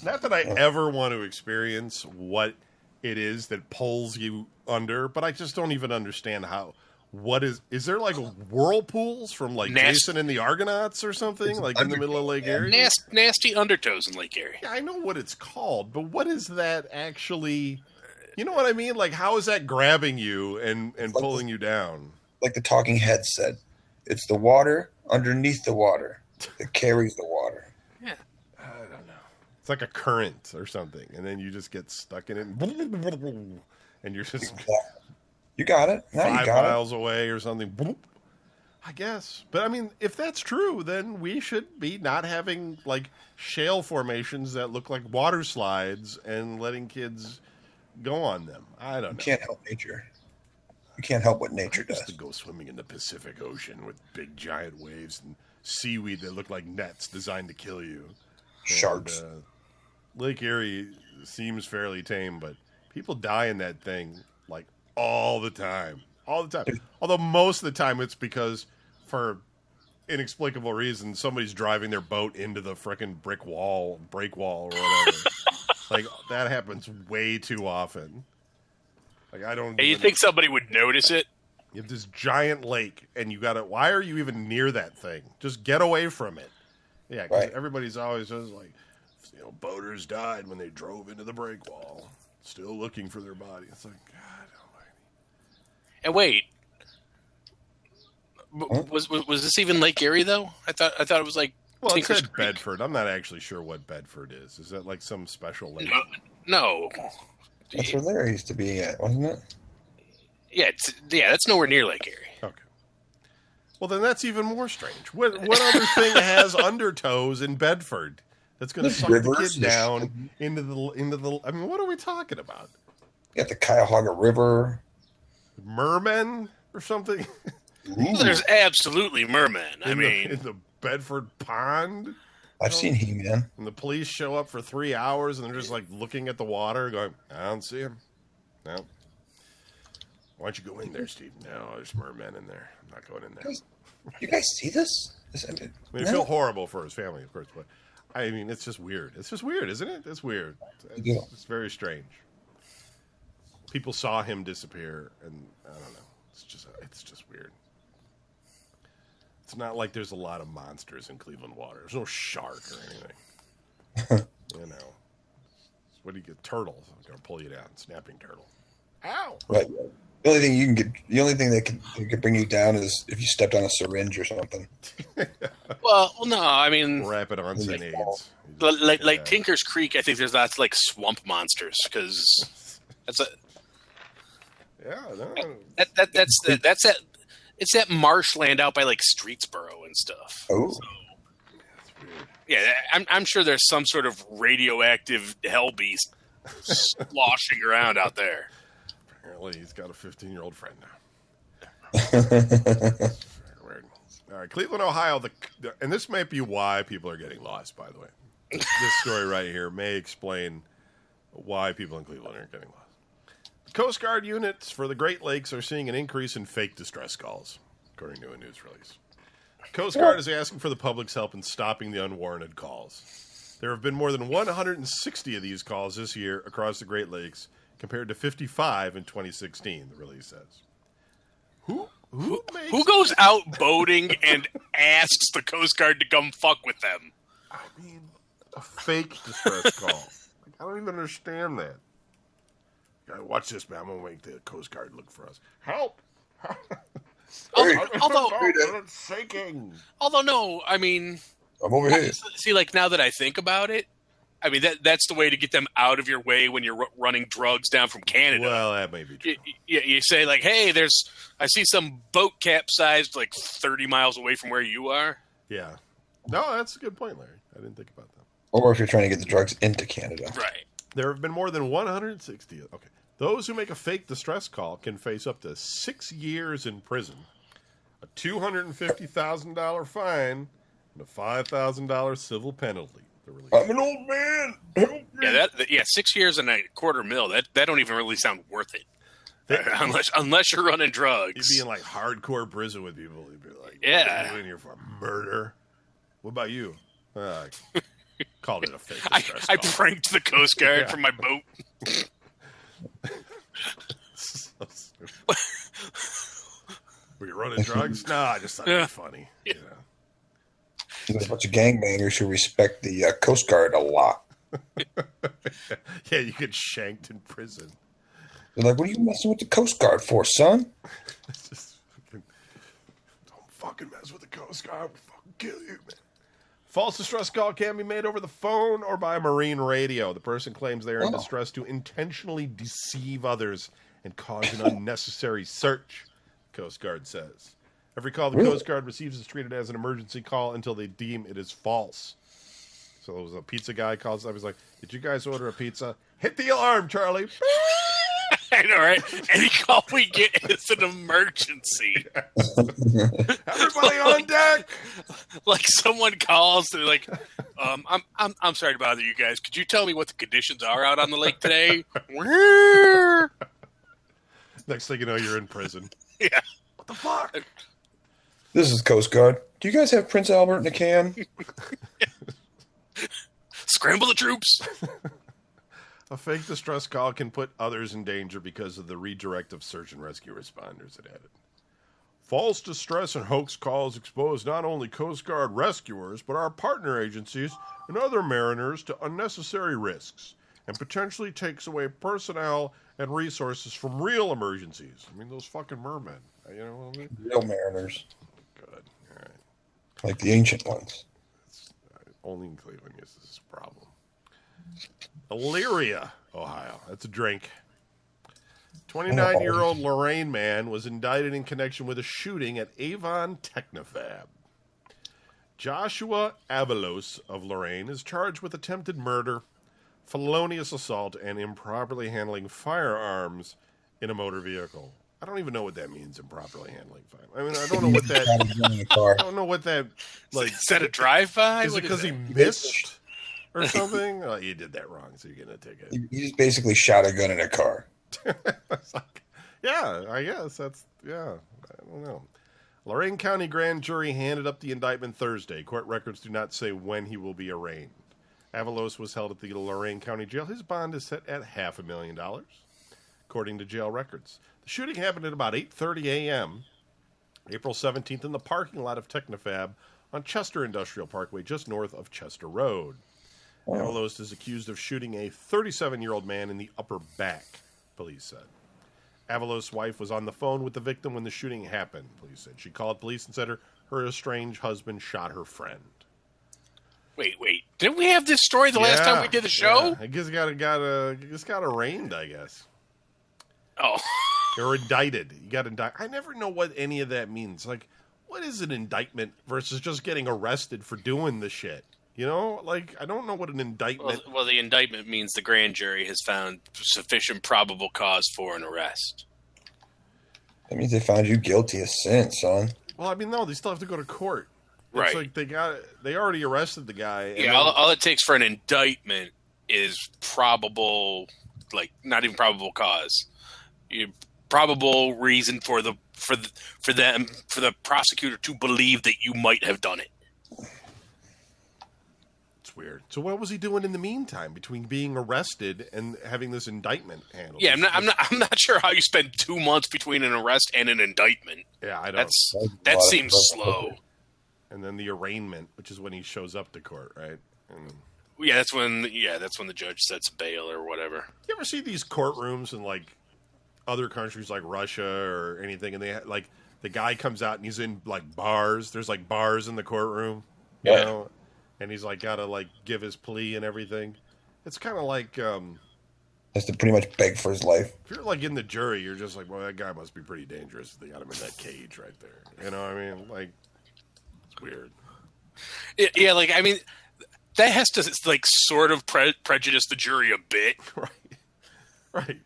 Not that I ever want to experience what it is that pulls you under, but I just don't even understand how. What is there like whirlpools from like Jason and the Argonauts or something, like in the middle of Lake Erie? Nasty undertows in Lake Erie. Yeah, I know what it's called, but what is that actually? You know what I mean? Like, how is that grabbing you and pulling you down? Like the Talking Heads said, it's the water underneath the water that carries the water. Yeah. I don't know. It's like a current or something, and then you just get stuck in it, and you're just you got it. Now 5 miles away or something. I guess, but I mean, if that's true, then we should be not having like shale formations that look like water slides and letting kids go on them. I don't know. You can't help nature. You can't help what nature does. To go swimming in the Pacific Ocean with big giant waves and seaweed that look like nets designed to kill you. Sharks. And, Lake Erie seems fairly tame, but people die in that thing like all the time. All the time. Although most of the time it's because, for inexplicable reasons, somebody's driving their boat into the frickin' break wall or whatever. Like, that happens way too often. Like, I don't. Hey, you think somebody would notice it? You have this giant lake, and you got to. Why are you even near that thing? Just get away from it. Yeah, because everybody's always just like, you know, boaters died when they drove into the breakwall, still looking for their body. It's like, God almighty. And wait, was this even Lake Erie though? I thought it was like. Well, it Tinkers said Creek. Bedford. I'm not actually sure what Bedford is. Is that like some special lake? No. That's where Larry used to be at, wasn't it? Yeah, that's nowhere near Lake Erie. Okay. Well, then that's even more strange. What other thing has undertows in Bedford that's going to suck the kid down into the? I mean, what are we talking about? You got the Cuyahoga River, mermen or something. There's absolutely mermen. I mean, in the Bedford Pond. I've seen He-Man. And the police show up for 3 hours, and they're just like looking at the water, going, "I don't see him. No. Why don't you go in there, Steve? No, there's mermen in there. I'm not going in there." You guys see this? I mean, I feel horrible for his family, of course, but I mean, it's just weird. It's just weird, isn't it? It's weird. It's very strange. People saw him disappear, and I don't know. It's just weird. It's not like there's a lot of monsters in Cleveland water. There's no shark or anything. You know. What do you get? Turtles. I'm going to pull you down. Snapping turtle. Ow! Right. The only thing you can get, the only thing that could bring you down is if you stepped on a syringe or something. Well, no, I mean, Rapid onset Yeah. AIDS. like Tinker's Creek. I think there's lots like swamp monsters because that's a Yeah, no. that's that. It's that marshland out by like Streetsboro and stuff. Oh, Yeah, I'm sure there's some sort of radioactive hell beast sloshing around out there. Apparently, he's got a 15-year-old friend now. Weird. All right, Cleveland, Ohio. And this might be why people are getting lost, by the way. This story right here may explain why people in Cleveland are getting lost. Coast Guard units for the Great Lakes are seeing an increase in fake distress calls, according to a news release. Coast Guard is asking for the public's help in stopping the unwarranted calls. There have been more than 160 of these calls this year across the Great Lakes, compared to 55 in 2016, the release says. Who goes out boating and asks the Coast Guard to come fuck with them? I mean, a fake distress call. Like, I don't even understand that. Watch this, man. I'm going to make the Coast Guard look for us. Help! Although it's shaking. Although, no, I mean, I'm over here. see, like now that I think about it, I mean that's the way to get them out of your way when you're running drugs down from Canada. Well, that may be true. You say like, hey, I see some boat capsized like 30 miles away from where you are. Yeah. No, that's a good point, Larry. I didn't think about that. Or if you're trying to get the drugs into Canada. Right. There have been more than 160. Okay. Those who make a fake distress call can face up to 6 years in prison, a $250,000 fine, and a $5,000 civil penalty. I'm an old man. Help me. Yeah, 6 years and $250,000. That don't even really sound worth it. Unless you're running drugs. You'd be in like hardcore prison with people. You'd be like, yeah, "What are you in here for murder?" What about you? Called it a fake distress I call. pranked the Coast Guard from my boat. So stupid. Were you running drugs? No, I just thought it was funny. You know? There's a bunch of gangbangers who respect the Coast Guard a lot. Yeah, you get shanked in prison. They're like, what are you messing with the Coast Guard for, son? It's just don't fucking mess with the Coast Guard. We'll fucking kill you, man. False distress call can be made over the phone or by marine radio. The person claims they are in distress to intentionally deceive others and cause an unnecessary search, Coast Guard says. Every call the Coast Guard receives is treated as an emergency call until they deem it is false. So it was a pizza guy calls up. He's like, did you guys order a pizza? Hit the alarm, Charlie. I know, right? Any call we get is an emergency. Everybody on deck. Like someone calls, they're like, I'm sorry to bother you guys. Could you tell me what the conditions are out on the lake today? Next thing you know, you're in prison. Yeah. What the fuck? This is Coast Guard. Do you guys have Prince Albert in a can? Scramble the troops. A fake distress call can put others in danger because of the redirect of search and rescue responders, it added. False distress and hoax calls expose not only Coast Guard rescuers, but our partner agencies and other mariners to unnecessary risks and potentially takes away personnel and resources from real emergencies. I mean, those fucking mermen. You know what I mean? Real mariners. Good. All right. Like the ancient ones. Only in Cleveland is this problem. Elyria, Ohio. That's a drink. 29-year-old Lorraine man was indicted in connection with a shooting at Avon Technofab. Joshua Avalos of Lorraine is charged with attempted murder, felonious assault, and improperly handling firearms in a motor vehicle. I don't even know what that means, improperly handling firearms. I mean, I don't know what that... I don't know what that... Like, is that a drive-by? Is it because he missed or something? Oh, you did that wrong, so you're going to take it. You just basically shot a gun in a car. It's like, yeah, I guess that's, yeah, I don't know. Lorraine County grand jury handed up the indictment Thursday. Court records do not say when he will be arraigned. Avalos was held at the Lorraine County Jail. His bond is set at $500,000, according to jail records. The shooting happened at about 8:30 a.m., April 17th, in the parking lot of Technofab on Chester Industrial Parkway, just north of Chester Road. Avalos is accused of shooting a 37-year-old man in the upper back, police said. Avalos' wife was on the phone with the victim when the shooting happened, police said. She called police and said her estranged husband shot her friend. Wait. Didn't we have this story the last time we did the show? Yeah. I guess got arraigned, I guess. Oh. Or indicted. You got indicted. I never know what any of that means. Like, what is an indictment versus just getting arrested for doing the shit? You know, like, I don't know what an indictment... Well, the indictment means the grand jury has found sufficient probable cause for an arrest. That means they found you guilty of sin, son. Well, I mean, no, they still have to go to court. Right. It's like they already arrested the guy. Yeah, all it takes for an indictment is probable, like, not even probable cause. Probable reason for the prosecutor to believe that you might have done it. It's weird. So what was he doing in the meantime between being arrested and having this indictment handled? Yeah, I'm not sure how you spend 2 months between an arrest and an indictment. Yeah, I don't. That seems slow. And then the arraignment, which is when he shows up to court, right? And that's when the judge sets bail or whatever. You ever see these courtrooms in like other countries like Russia or anything, and they like the guy comes out and he's in like bars. There's like bars in the courtroom, you know, and he's like got to like give his plea and everything. It's kind of like has to pretty much beg for his life. If you're like in the jury, you're just like, well, that guy must be pretty dangerous. They got him in that cage right there. You know what I mean? Like, it's weird. Yeah, like I mean, that has to like sort of prejudice the jury a bit, right?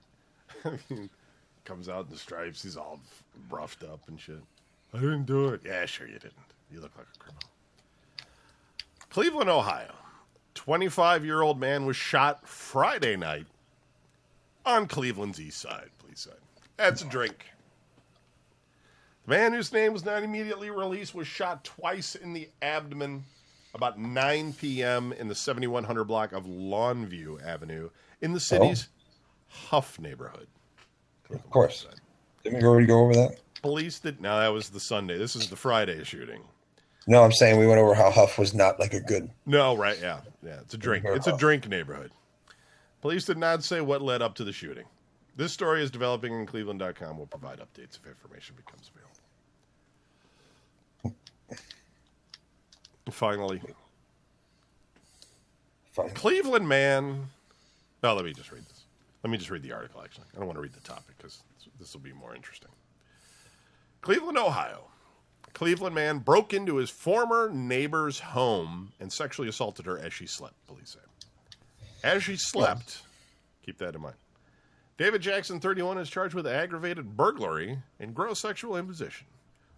I mean. Comes out in the stripes. He's all roughed up and shit. I didn't do it. Yeah, sure you didn't. You look like a criminal. Cleveland, Ohio. 25-year-old man was shot Friday night on Cleveland's east side, police said. That's a drink. The man whose name was not immediately released was shot twice in the abdomen about 9 p.m. in the 7100 block of Longview Avenue in the city's Huff neighborhood. Of course. Didn't we already go over that? Police did. No, that was the Sunday. This is the Friday shooting. No, I'm saying we went over how Huff was not like a good. No, right? Yeah. It's a drink. It's a drink neighborhood. Police did not say what led up to the shooting. This story is developing, and Cleveland.com will provide updates if information becomes available. Finally, Cleveland man. No, let me just read this. Let me just read the article, actually. I don't want to read the topic because this will be more interesting. Cleveland, Ohio. Cleveland man broke into his former neighbor's home and sexually assaulted her as she slept, police say. As she slept, keep that in mind. David Jackson, 31, is charged with aggravated burglary and gross sexual imposition.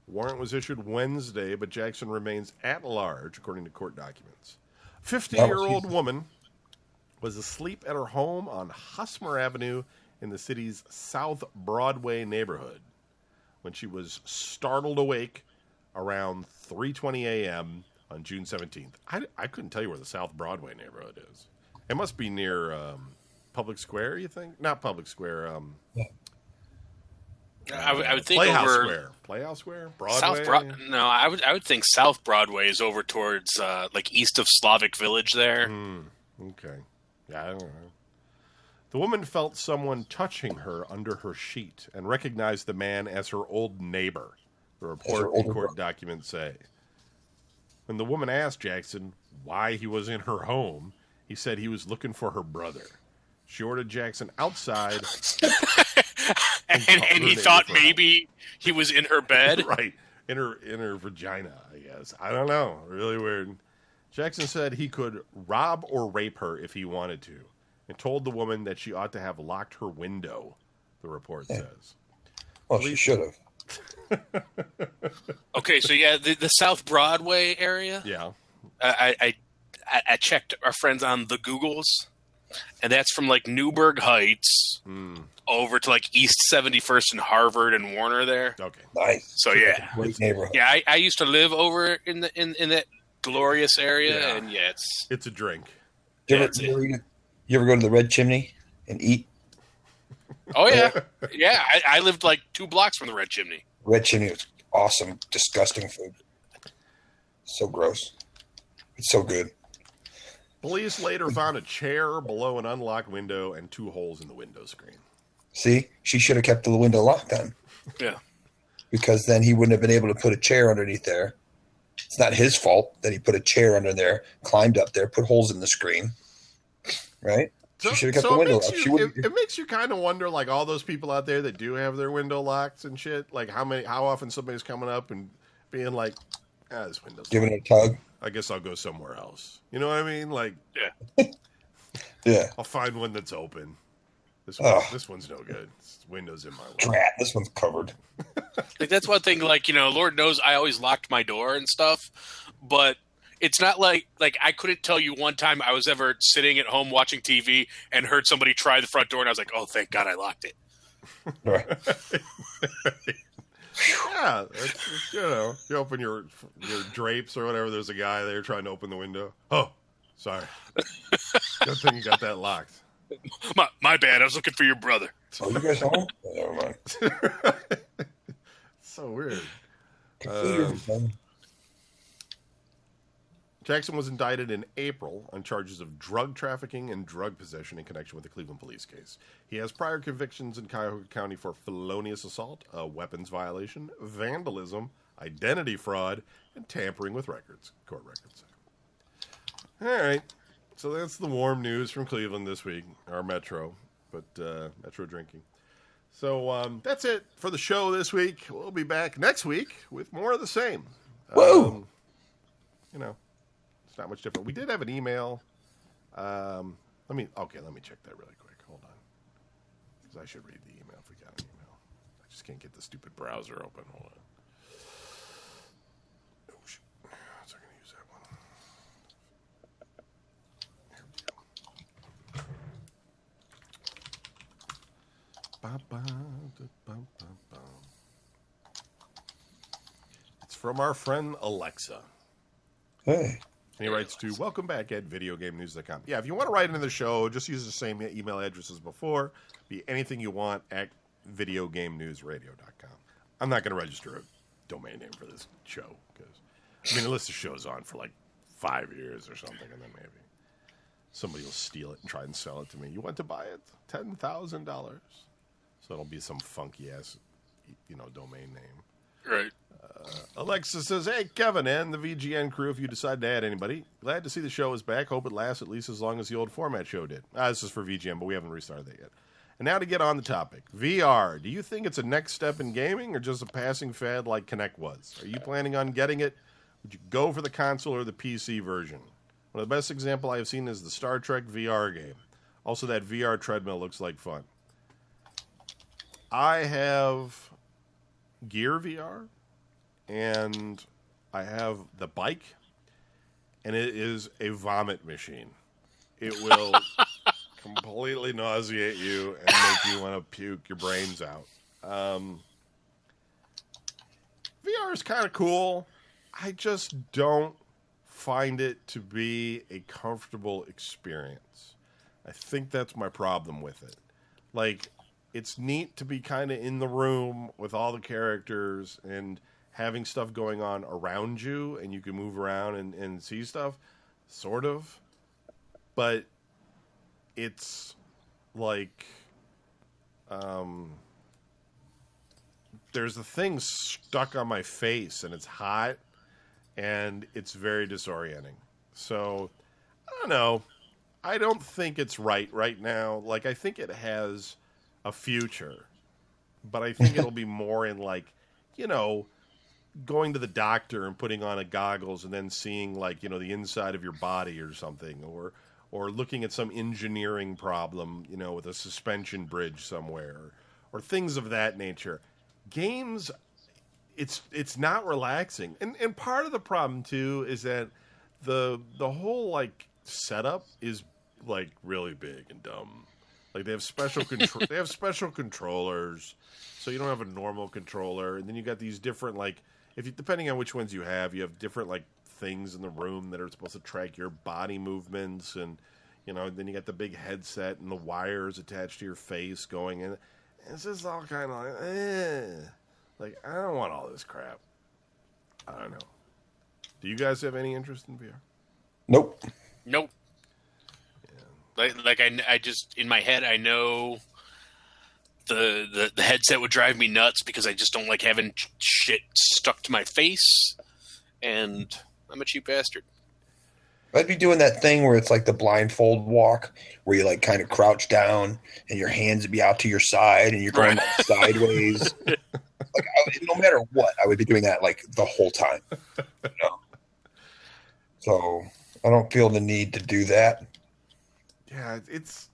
A warrant was issued Wednesday, but Jackson remains at large, according to court documents. 50-year-old woman was asleep at her home on Husmer Avenue in the city's South Broadway neighborhood when she was startled awake around 3:20 a.m. on June 17th. I couldn't tell you where the South Broadway neighborhood is. It must be near Public Square, you think? Not Public Square. I would think Playhouse over Square. Playhouse Square? Broadway? No, I would think South Broadway is over towards like east of Slavic Village there. Okay. Yeah, I don't know. The woman felt someone touching her under her sheet and recognized the man as her old neighbor, the report and court documents say. When the woman asked Jackson why he was in her home, he said he was looking for her brother. She ordered Jackson outside. and he thought maybe he was in her bed? Right. In her vagina, I guess. I don't know. Really weird. Jackson said he could rob or rape her if he wanted to, and told the woman that she ought to have locked her window, the report says. Well, she should have. Okay, so the South Broadway area. Yeah. I checked our friends on the Googles, and that's from like Newburgh Heights over to like East 71st and Harvard and Warner there. Okay. Nice. So yeah, great neighborhood. Yeah, I used to live over in that glorious area, Yeah. and it's a drink. You ever go to the Red Chimney and eat? Oh yeah, yeah. I lived like 2 blocks from the Red Chimney. Red Chimney was awesome, disgusting food. So gross. It's so good. Police later found a chair below an unlocked window and 2 holes in the window screen. See, she should have kept the window locked then, Yeah. because then he wouldn't have been able to put a chair underneath there. It's not his fault that he put a chair under there, climbed up there, put holes in the screen, right? She should have kept the window locked. It makes you kind of wonder, like all those people out there that do have their window locked and shit. Like how often somebody's coming up and being like, this window's giving locked. it a tug. I guess I'll go somewhere else. You know what I mean? Like, Yeah. I'll find one that's open. This one's no good. This window's in my way. Drat, this one's covered. Like that's one thing. Like Lord knows I always locked my door and stuff, but it's not like I couldn't tell you one time I was ever sitting at home watching TV and heard somebody try the front door and I was like, oh, thank God I locked it. Right. Yeah, you open your drapes or whatever. There's a guy there trying to open the window. Oh, sorry. Good thing you got that locked. My bad. I was looking for your brother. Oh, you guys home? Oh, never mind. So weird. Completely Jackson was indicted in April on charges of drug trafficking and drug possession in connection with the Cleveland police case. He has prior convictions in Cuyahoga County for felonious assault, a weapons violation, vandalism, identity fraud, and tampering with court records. All right. So that's the warm news from Cleveland this week, our Metro, but Metro drinking. So that's it for the show this week. We'll be back next week with more of the same. Whoa! It's not much different. We did have an email. Let me check that really quick. Hold on. Because I should read the email if we got an email. I just can't get the stupid browser open. Hold on. Oh, shit. So I'm going to use that one. It's from our friend Alexa. Hey. And he writes to welcome back at videogamenews.com. Yeah, if you want to write into the show, just use the same email address as before. Be anything you want at videogamenewsradio.com. I'm not going to register a domain name for this show because, the list of shows on for like 5 years or something, and then maybe somebody will steal it and try and sell it to me. You want to buy it? $10,000. So it'll be some funky ass, domain name. Right. Alexa says, hey, Kevin and the VGN crew, if you decide to add anybody, glad to see the show is back. Hope it lasts at least as long as the old format show did. This is for VGN, but we haven't restarted that yet. And now to get on the topic. VR. Do you think it's a next step in gaming or just a passing fad like Kinect was? Are you planning on getting it? Would you go for the console or the PC version? One of the best example I have seen is the Star Trek VR game. Also, that VR treadmill looks like fun. I have Gear VR. And I have the bike, and it is a vomit machine. It will completely nauseate you and make you want to puke your brains out. VR is kind of cool. I just don't find it to be a comfortable experience. I think that's my problem with it. Like, it's neat to be kind of in the room with all the characters and having stuff going on around you, and you can move around and see stuff, sort of. But it's like, there's a thing stuck on my face, and it's hot, and it's very disorienting. So, I don't know. I don't think it's right now. Like, I think it has a future, but I think it'll be more in, like, going to the doctor and putting on a goggles and then seeing the inside of your body or something, or looking at some engineering problem, with a suspension bridge somewhere, or things of that nature. Games, it's not relaxing. And part of the problem too is that the whole setup is really big and dumb. Like they have special controllers, so you don't have a normal controller, and then you got these different depending on which ones you have different things in the room that are supposed to track your body movements, and then you got the big headset and the wires attached to your face going in. It's just all kind of I don't want all this crap. I don't know. Do you guys have any interest in VR? Nope. I just in my head I know the headset would drive me nuts because I just don't like having shit stuck to my face, and I'm a cheap bastard. I'd be doing that thing where it's like the blindfold walk, where you like kind of crouch down and your hands would be out to your side and you're going like sideways. No matter what, I would be doing that like the whole time. You know? So I don't feel the need to do that. Yeah, it's.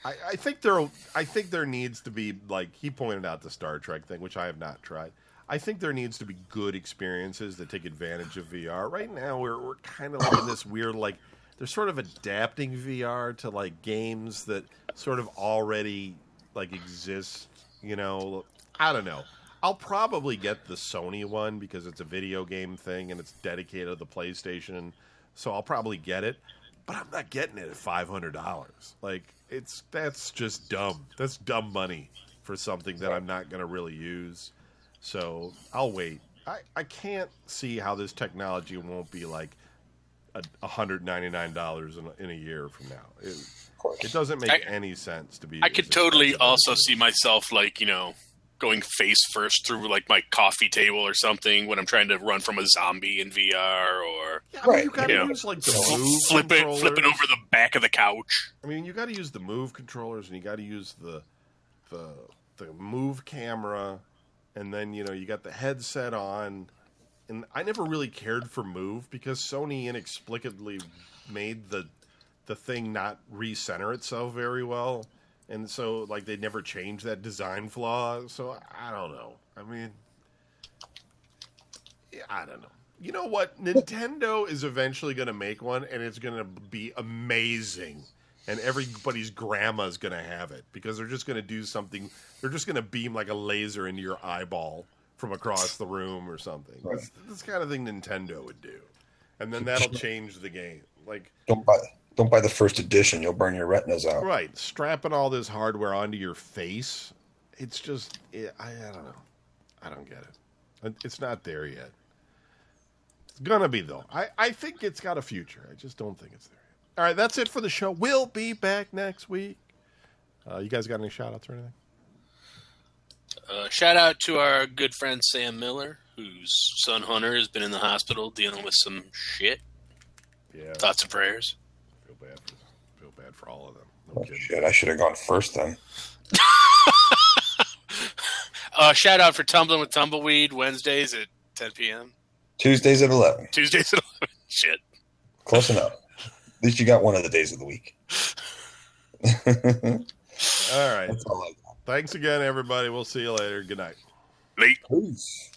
I think there needs to be, like he pointed out, the Star Trek thing, which I have not tried. I think there needs to be good experiences that take advantage of VR. Right now, we're kind of like in this weird, like, they're sort of adapting VR to like games that sort of already like exist. You know, I don't know. I'll probably get the Sony one because it's a video game thing and it's dedicated to the PlayStation, so I'll probably get it. But I'm not getting it at $500. Like, that's just dumb. That's dumb money for something that I'm not going to really use. So I'll wait. I can't see how this technology won't be like $199 in a year from now. It doesn't make any sense to be. I could totally also see myself, like, you know, going face first through like my coffee table or something when I'm trying to run from a zombie in VR, or you got to use like the move flipping over the back of the couch. I mean, you got to use the move controllers, and you got to use the move camera, and then you got the headset on. And I never really cared for Move because Sony inexplicably made the thing not recenter itself very well. And so, like, they never changed that design flaw. So, I don't know. I mean, I don't know. You know what? Nintendo is eventually going to make one, and it's going to be amazing. And everybody's grandma's going to have it because they're just going to do something. They're just going to beam like a laser into your eyeball from across the room or something. Right. That's the kind of thing Nintendo would do. And then that'll change the game. Like, Don't buy the first edition. You'll burn your retinas out. right, strapping all this hardware onto your face. It's just, I don't know. I don't get it. It's not there yet. It's gonna be though. I think it's got a future. I just don't think it's there yet. All right, that's it for the show. We'll be back next week. You guys got any shout outs or anything? Shout out to our good friend Sam Miller, whose son Hunter has been in the hospital dealing with some shit. Yeah. Thoughts and prayers. Feel bad for all of them. No kidding. Shit, I should have gone first then. Shout out for Tumbling with Tumbleweed, Wednesdays at 10 p.m. Tuesdays at 11. Tuesdays at 11. Shit. Close enough. At least you got one of the days of the week. All right. That's all I got. Thanks again, everybody. We'll see you later. Good night. Late. Peace.